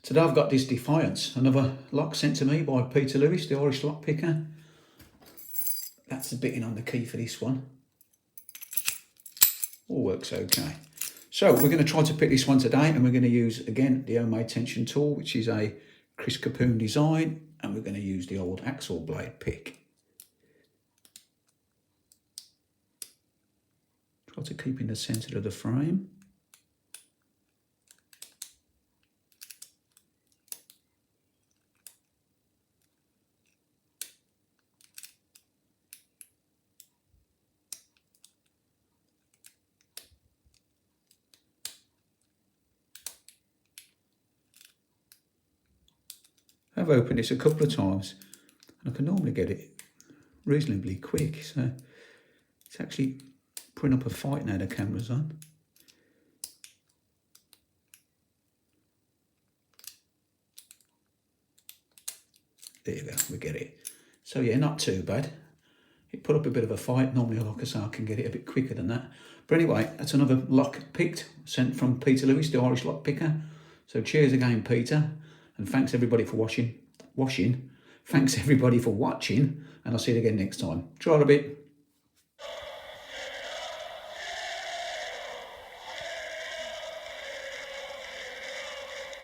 Today I've got this Defiance, another lock sent to me by Peter Lewis, the Irish lock picker. That's the bitting on the key for this one. All works okay. So we're going to try to pick this one today, and we're going to use, again, the homemade tension tool, which is a Chris Capoon design, and we're going to use the old axle blade pick. Try to keep in the centre of the frame. I've opened this a couple of times and I can normally get it reasonably quick, so it's actually putting up a fight now the camera's on. There you go, we get it. So yeah, not too bad. It put up a bit of a fight. Normally, like I say, I can get it a bit quicker than that. But anyway, that's another lock picked, sent from Peter Lewis, the Irish lock picker. So cheers again, Peter. And thanks everybody for watching. Thanks everybody for watching. And I'll see you again next time. Try a bit.